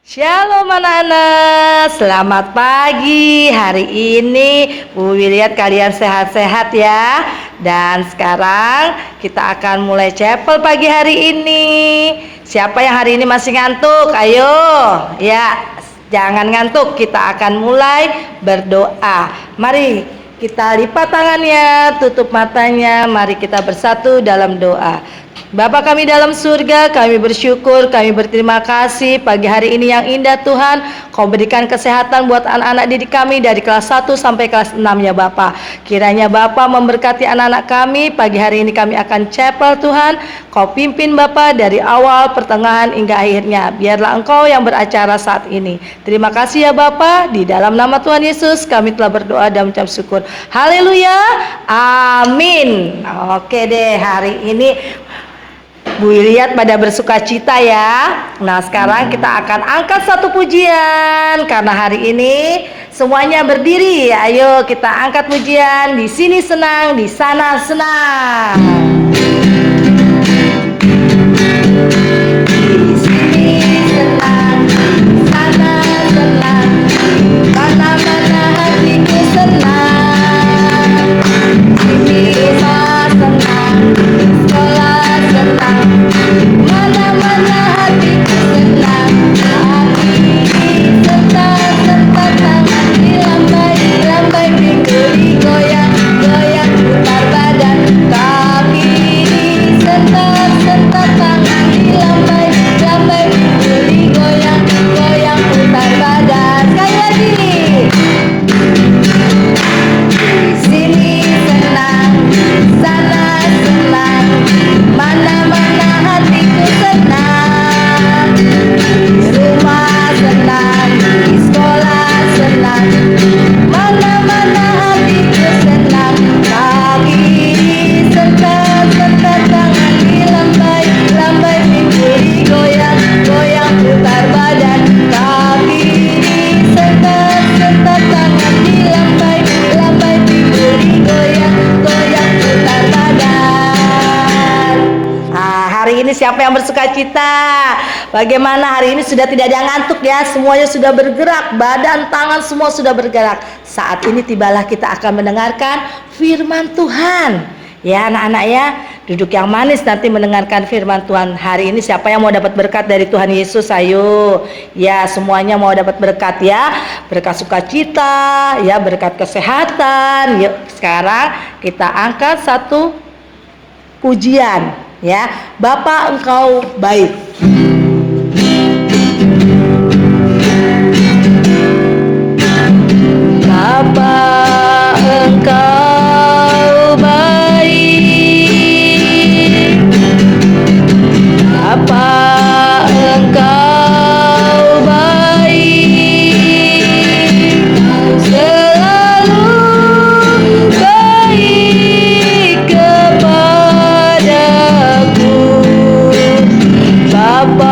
Shalom anak-anak, selamat pagi. Hari ini Bu lihat kalian sehat-sehat ya. Dan sekarang kita akan mulai chapel pagi hari ini. Siapa yang hari ini masih ngantuk? Ayo ya, jangan ngantuk. Kita akan mulai berdoa. Mari kita lipat tangannya, tutup matanya. Mari kita bersatu dalam doa. Bapa kami dalam surga, kami bersyukur, kami berterima kasih pagi hari ini yang indah Tuhan. Kau berikan kesehatan buat anak-anak didik kami dari kelas 1 sampai kelas 6 ya Bapa. Kiranya Bapa memberkati anak-anak kami. Pagi hari ini kami akan chapel Tuhan. Kau pimpin Bapa dari awal, pertengahan hingga akhirnya. Biarlah Engkau yang beracara saat ini. Terima kasih ya Bapa. Di dalam nama Tuhan Yesus kami telah berdoa dan mengucap syukur. Haleluya. Amin. Oke deh, hari ini Bu lihat pada bersuka cita ya. Nah sekarang kita akan angkat satu pujian. Karena hari ini semuanya berdiri. Ayo kita angkat pujian. Di sini senang, di sana senang. Di sini senang, di sana senang, mana-mana hatiku senang. Di rumah senang, di sekolah senang, mana-mana hatiku senang. Hati ini sentak-sentak, tangan dilambai-lambai, pinggul digoyang, goyang putar badan. Kaki ini sentak-sentak, tangan dilambai-lambai, pinggul digoyang, goyang putar badan. Sekali lagi. Di sini senang, sana senang, mana-mana hatiku senang. Di rumah senang, di sekolah senang, mana-mana hatiku senang. Kaki disentak-sentak, tangan dilambai-lambai, pinggul digoyang, goyang putar badan. Kaki disentak-sentak, tangan dilambai-lambai, pinggul digoyang, goyang putar badan. Hari ini siapa yang bersuka cita? Bagaimana hari ini sudah tidak ada ngantuk ya? Semuanya sudah bergerak, badan, tangan semua sudah bergerak. Saat ini tibalah kita akan mendengarkan firman Tuhan. Ya anak-anak ya, duduk yang manis nanti mendengarkan firman Tuhan. Hari ini siapa yang mau dapat berkat dari Tuhan Yesus? Ayo. Ya semuanya mau dapat berkat ya. Berkat sukacita, ya berkat kesehatan. Yuk sekarang kita angkat satu pujian ya. Bapa Engkau baik. Bapa Engkau baik. Bapa Engkau baik. Selalu baik kepadaku. Bapa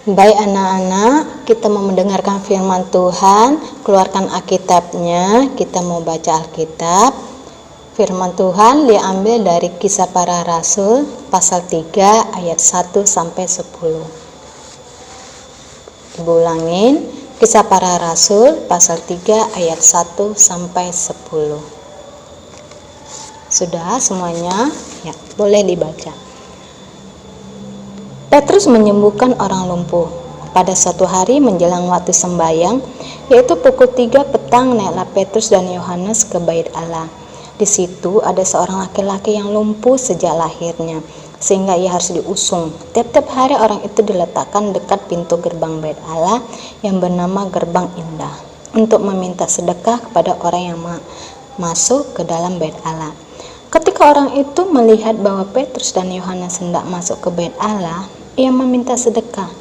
Baik anak-anak, kita mau mendengarkan firman Tuhan. Keluarkan Alkitabnya, kita mau baca Alkitab. Firman Tuhan diambil dari Kisah Para Rasul pasal 3 ayat 1 sampai 10. Ibu ulangin, Kisah Para Rasul pasal 3 ayat 1 sampai 10. Sudah semuanya? Ya, boleh dibaca. Petrus menyembuhkan orang lumpuh. Pada suatu hari menjelang waktu sembahyang, yaitu pukul 3 petang, naiklah Petrus dan Yohanes ke bait Allah. Di situ ada seorang laki-laki yang lumpuh sejak lahirnya, sehingga ia harus diusung. Tiap-tiap hari orang itu diletakkan dekat pintu gerbang bait Allah yang bernama Gerbang Indah, untuk meminta sedekah kepada orang yang masuk ke dalam bait Allah. Ketika orang itu melihat bahwa Petrus dan Yohanes hendak masuk ke bait Allah, ia meminta sedekah.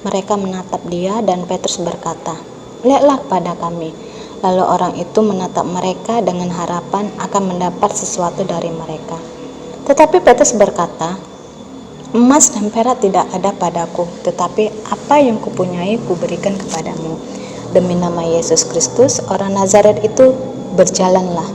Mereka menatap dia dan Petrus berkata, "Lihatlah pada kami." Lalu orang itu menatap mereka dengan harapan akan mendapat sesuatu dari mereka. Tetapi Petrus berkata, "Emas dan perak tidak ada padaku, tetapi apa yang kupunyai kuberikan kepadamu. Demi nama Yesus Kristus, orang Nazaret itu, berjalanlah."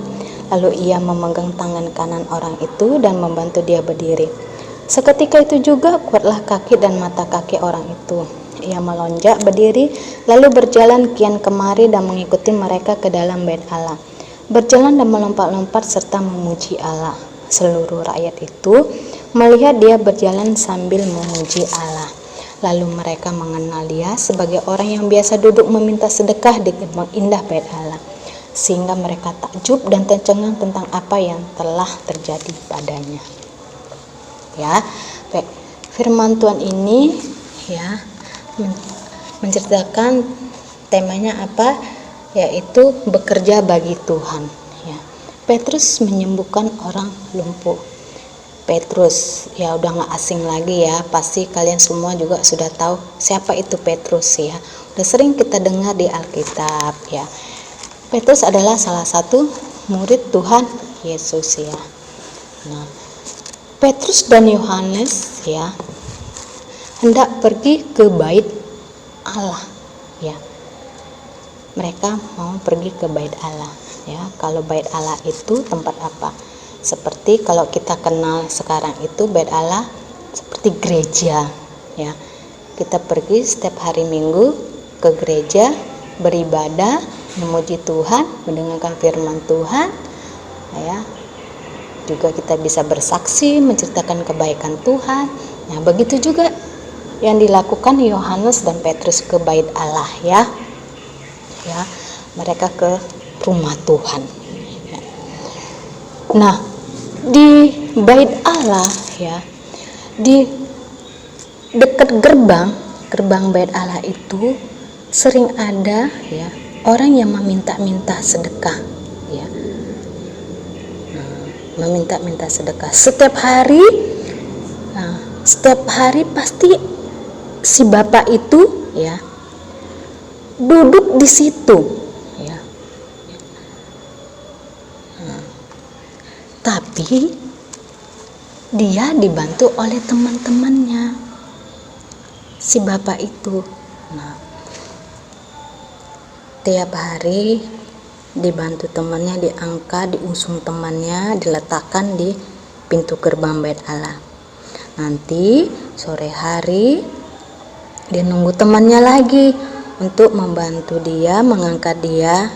Lalu ia memegang tangan kanan orang itu dan membantu dia berdiri. Seketika itu juga kuatlah kaki dan mata kaki orang itu. Ia melonjak berdiri, lalu berjalan kian kemari dan mengikuti mereka ke dalam bait Allah. Berjalan dan melompat-lompat serta memuji Allah. Seluruh rakyat itu melihat dia berjalan sambil memuji Allah. Lalu mereka mengenal dia sebagai orang yang biasa duduk meminta sedekah di gerbang indah bait Allah. Sehingga mereka takjub dan tercengang tentang apa yang telah terjadi padanya. Ya, baik. Firman Tuhan ini ya menceritakan temanya apa, yaitu bekerja bagi Tuhan. Ya, Petrus menyembuhkan orang lumpuh. Petrus ya udah nggak asing lagi ya, pasti kalian semua juga sudah tahu siapa itu Petrus ya. Udah sering kita dengar di Alkitab ya. Petrus adalah salah satu murid Tuhan Yesus ya. Nah, Petrus dan Yohanes ya hendak pergi ke bait Allah ya. Mereka mau pergi ke bait Allah ya. Kalau bait Allah itu tempat apa? Seperti kalau kita kenal sekarang itu bait Allah seperti gereja ya. Kita pergi setiap hari Minggu ke gereja, beribadah, memuji Tuhan, mendengarkan firman Tuhan ya. Juga kita bisa bersaksi, menceritakan kebaikan Tuhan. Nah, begitu juga yang dilakukan Yohanes dan Petrus ke bait Allah ya. Ya, mereka ke rumah Tuhan. Ya. Nah, di bait Allah ya, di dekat gerbang bait Allah itu sering ada ya orang yang meminta-minta sedekah ya. Meminta-minta sedekah setiap hari. Nah, setiap hari pasti si bapak itu ya duduk di situ ya. Nah, tapi dia dibantu oleh teman-temannya si bapak itu. Nah, tiap hari dibantu temannya, diangkat, diusung temannya, diletakkan di pintu gerbang bait Allah. Nanti sore hari dia nunggu temannya lagi untuk membantu dia, mengangkat dia,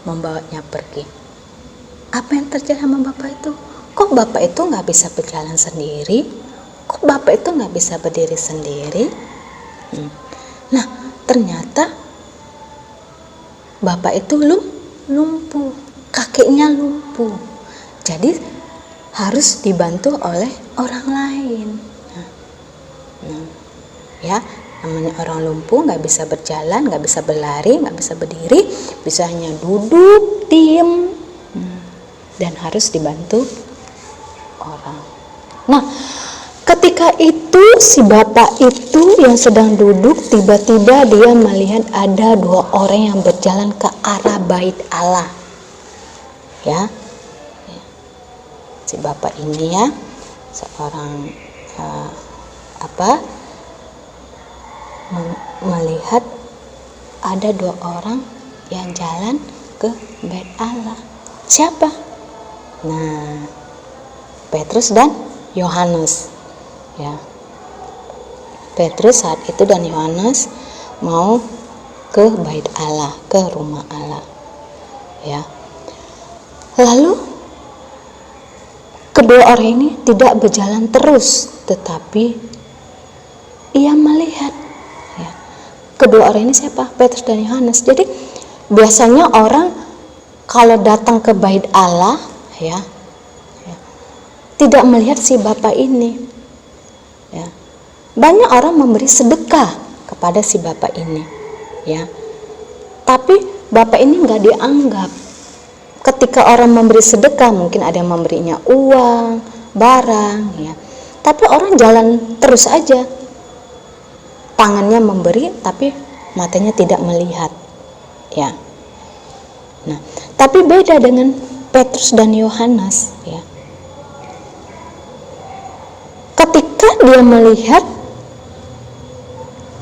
membawanya pergi. Apa yang terjadi sama bapak itu? Kok bapak itu nggak bisa berjalan sendiri? Kok bapak itu nggak bisa berdiri sendiri? Nah, ternyata bapak itu lumpuh, kakinya lumpuh, jadi harus dibantu oleh orang lain. Ya, namanya orang lumpuh nggak bisa berjalan, nggak bisa berlari, nggak bisa berdiri, bisa hanya duduk diem dan harus dibantu orang. Nah, ketika itu si bapak itu yang sedang duduk, tiba-tiba dia melihat ada dua orang yang berjalan ke arah bait Allah ya. Si bapak ini ya seorang melihat ada 2 orang yang jalan ke bait Allah. Siapa? Nah, Petrus dan Yohanes. Ya. Petrus saat itu dan Yohanes mau ke bait Allah, ke rumah Allah. Ya. Lalu kedua orang ini tidak berjalan terus, tetapi ia melihat. Ya. Kedua orang ini siapa? Petrus dan Yohanes. Jadi biasanya orang kalau datang ke bait Allah, ya, tidak melihat si bapak ini. Ya. Banyak orang memberi sedekah kepada si bapak ini, ya. Tapi bapak ini nggak dianggap. Ketika orang memberi sedekah, mungkin ada yang memberinya uang, barang, ya. Tapi orang jalan terus aja. Tangannya memberi, tapi matanya tidak melihat, ya. Nah, tapi beda dengan Petrus dan Yohanes, ya. Ketika dia melihat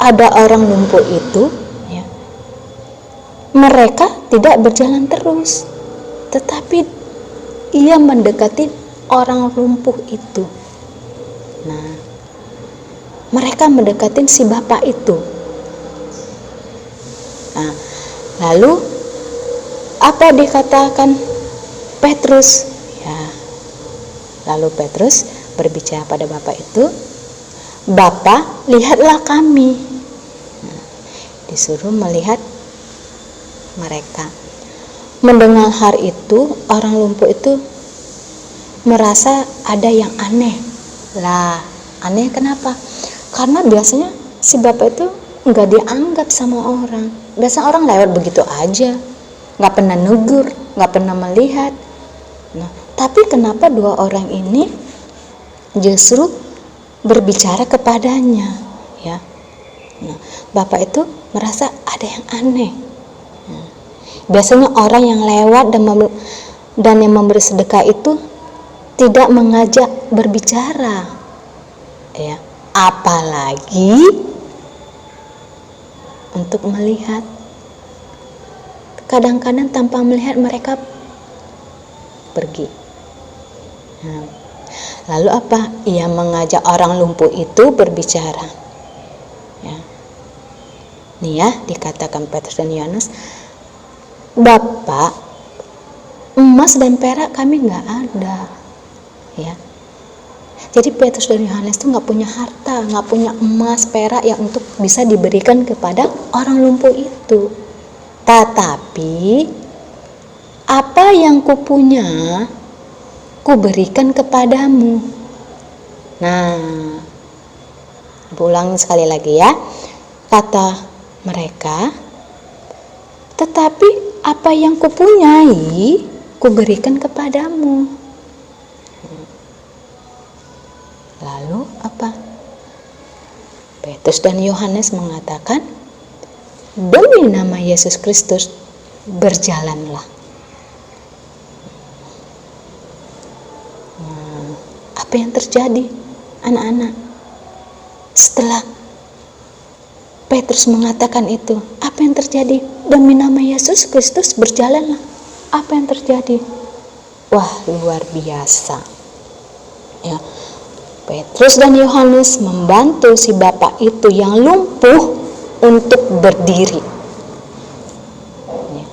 ada orang lumpuh itu, ya, mereka tidak berjalan terus, tetapi ia mendekati orang lumpuh itu. Nah, mereka mendekati si bapak itu. Nah, lalu apa dikatakan Petrus? Ya, lalu Petrus berbicara pada bapak itu, "Bapak, lihatlah kami." Nah, disuruh melihat mereka. Mendengar hal itu, orang lumpuh itu merasa ada yang aneh. Lah, aneh kenapa? Karena biasanya si bapak itu nggak dianggap sama orang. Biasanya orang lewat begitu aja, nggak pernah negur, nggak pernah melihat. Nah, tapi kenapa 2 orang ini justru berbicara kepadanya, ya? Nah, bapak itu merasa ada yang aneh. Nah, biasanya orang yang lewat dan yang memberi sedekah itu tidak mengajak berbicara, ya, apalagi untuk melihat. Kadang-kadang tanpa melihat mereka pergi. Nah, lalu apa? Ia mengajak orang lumpuh itu berbicara. Ya. Nih ya, dikatakan Petrus dan Yohanes, "Bapak, emas dan perak kami nggak ada." Ya. Jadi Petrus dan Yohanes itu nggak punya harta, nggak punya emas, perak yang untuk bisa diberikan kepada orang lumpuh itu. Tetapi apa yang kupunya, kuberikan kepadamu. Nah, ulang sekali lagi ya. Kata mereka, tetapi apa yang kupunyai, kuberikan kepadamu. Lalu apa? Petrus dan Yohanes mengatakan, "Demi nama Yesus Kristus, berjalanlah." Nah, apa yang terjadi, anak-anak? Setelah Petrus mengatakan itu, apa yang terjadi? Demi nama Yesus Kristus, berjalanlah. Apa yang terjadi? Wah, luar biasa. Ya. Petrus dan Yohanes membantu si bapak itu yang lumpuh untuk berdiri. Ya.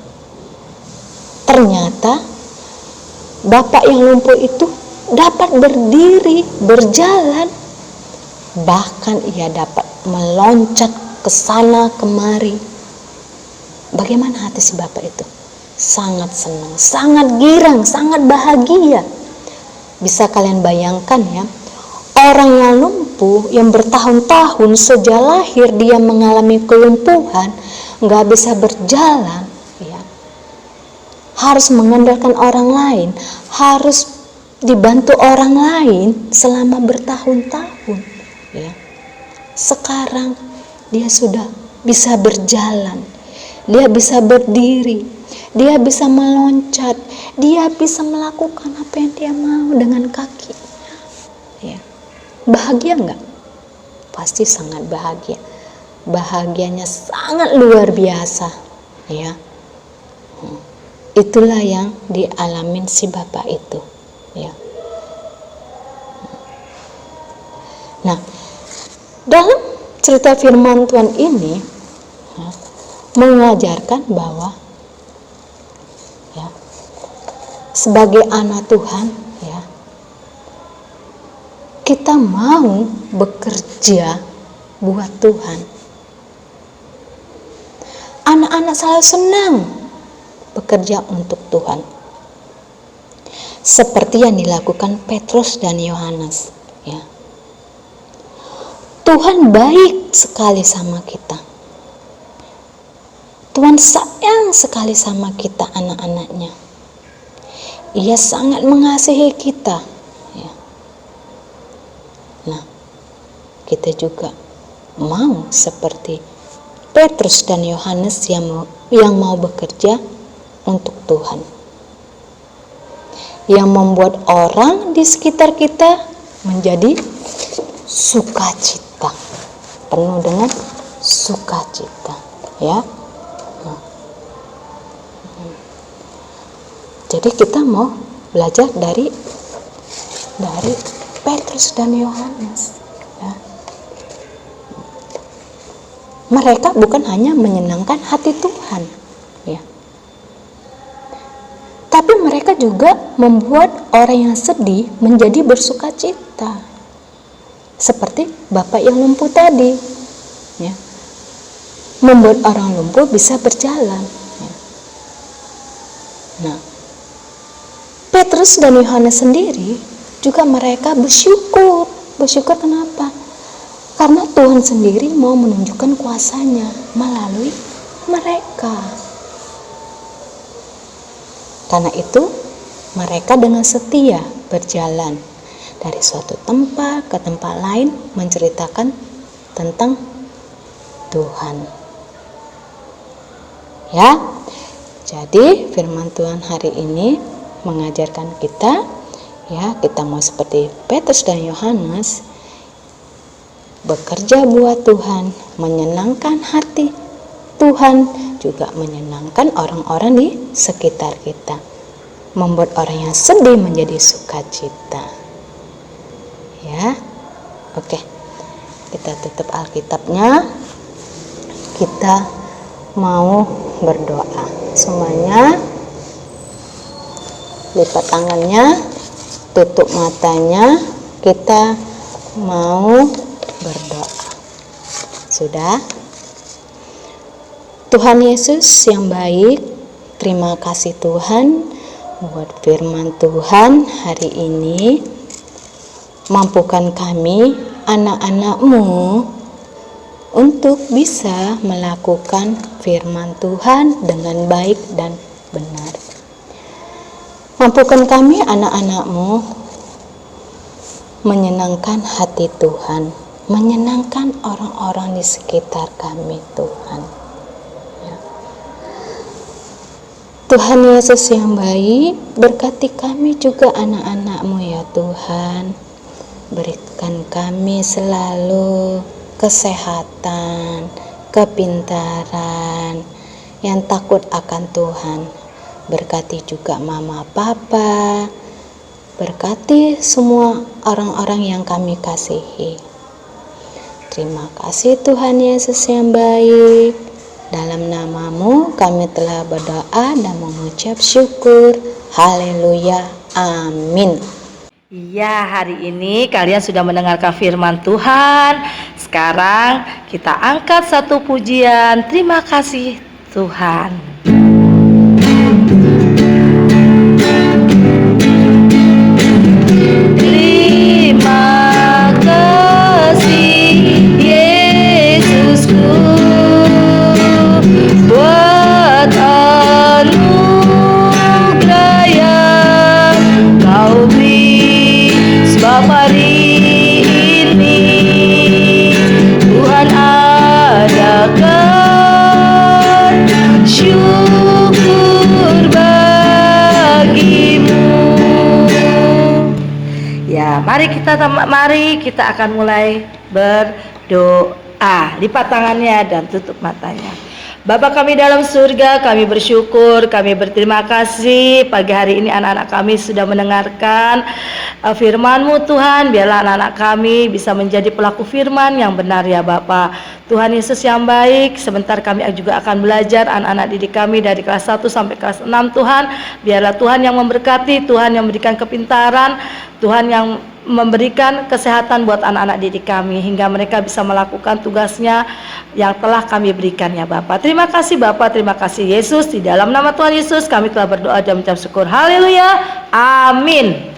Ternyata bapak yang lumpuh itu dapat berdiri, berjalan, bahkan ia dapat meloncat ke sana kemari. Bagaimana hati si bapak itu? Sangat senang, sangat girang, sangat bahagia. Bisa kalian bayangkan ya, orang yang lumpuh yang bertahun-tahun sejak lahir dia mengalami kelumpuhan, nggak bisa berjalan, ya, harus mengandalkan orang lain, harus dibantu orang lain selama bertahun-tahun, ya. Sekarang dia sudah bisa berjalan, dia bisa berdiri, dia bisa meloncat, dia bisa melakukan apa yang dia mau dengan kaki. Ya. Bahagia enggak? Pasti sangat bahagia. bahagianya sangat luar biasa, ya. Itulah yang dialamin si bapak itu, ya. Nah, dalam cerita firman Tuhan ini ya, mengajarkan bahwa ya, sebagai anak Tuhan, ya, kita mau bekerja buat Tuhan. Anak-anak selalu senang bekerja untuk Tuhan, seperti yang dilakukan Petrus dan Yohanes, ya. Tuhan baik sekali sama kita. Tuhan sayang sekali sama kita, anak-anaknya. Ia sangat mengasihi kita, ya. Nah, kita juga mau seperti Petrus dan Yohanes yang mau bekerja untuk Tuhan, yang membuat orang di sekitar kita menjadi sukacita, penuh dengan sukacita, ya. Nah, jadi kita mau belajar dari Petrus dan Yohanes, ya. Mereka bukan hanya menyenangkan hati Tuhan, ya, tapi mereka juga membuat orang yang sedih menjadi bersukacita, seperti bapak yang lumpuh tadi, ya, membuat orang lumpuh bisa berjalan, ya. Nah, Petrus dan Yohanes sendiri juga mereka bersyukur kenapa? Karena Tuhan sendiri mau menunjukkan kuasanya melalui mereka. Karena itu mereka dengan setia berjalan dari suatu tempat ke tempat lain menceritakan tentang Tuhan. Ya, jadi firman Tuhan hari ini mengajarkan kita, ya, kita mau seperti Petrus dan Yohanes, bekerja buat Tuhan, menyenangkan hati Tuhan, juga menyenangkan orang-orang di sekitar kita, membuat orang yang sedih menjadi sukacita. Ya, oke, kita tutup Alkitabnya, kita mau berdoa. Semuanya lipat tangannya, tutup matanya, kita mau berdoa. Sudah? Tuhan Yesus yang baik, terima kasih Tuhan buat firman Tuhan hari ini. Mampukan kami, anak-anak-Mu, untuk bisa melakukan firman Tuhan dengan baik dan benar. Mampukan kami, anak-anak-Mu, menyenangkan hati Tuhan, menyenangkan orang-orang di sekitar kami, Tuhan. Ya. Tuhan Yesus yang baik, berkati kami juga anak-anak-Mu ya Tuhan. Berikan kami selalu kesehatan, kepintaran, yang takut akan Tuhan. Berkati juga mama papa, berkati semua orang-orang yang kami kasihi. Terima kasih Tuhan Yesus yang baik. Dalam nama-Mu kami telah berdoa dan mengucap syukur. Haleluya. Amin. Iya, hari ini kalian sudah mendengarkan firman Tuhan. Sekarang kita angkat satu pujian. Terima kasih Tuhan. Terima kasih Yesusku buat anugerah yang Kau beri, sebab hari ini Tuhan adakan syukur bagimu. Ya, mari kita akan mulai berdoa. lipat tangannya dan tutup matanya. Bapa kami dalam surga, kami bersyukur, kami berterima kasih pagi hari ini anak-anak kami sudah mendengarkan firman-Mu Tuhan. Biarlah anak-anak kami bisa menjadi pelaku firman yang benar ya Bapa. Tuhan Yesus yang baik, sebentar kami juga akan belajar anak-anak didik kami dari kelas 1 sampai kelas 6 Tuhan. Biarlah Tuhan yang memberkati, Tuhan yang memberikan kepintaran, Tuhan yang memberikan kesehatan buat anak-anak didik kami hingga mereka bisa melakukan tugasnya yang telah kami berikan ya Bapak. Terima kasih Bapak, terima kasih Yesus. Di dalam nama Tuhan Yesus kami telah berdoa dan mengucap syukur. Haleluya. Amin.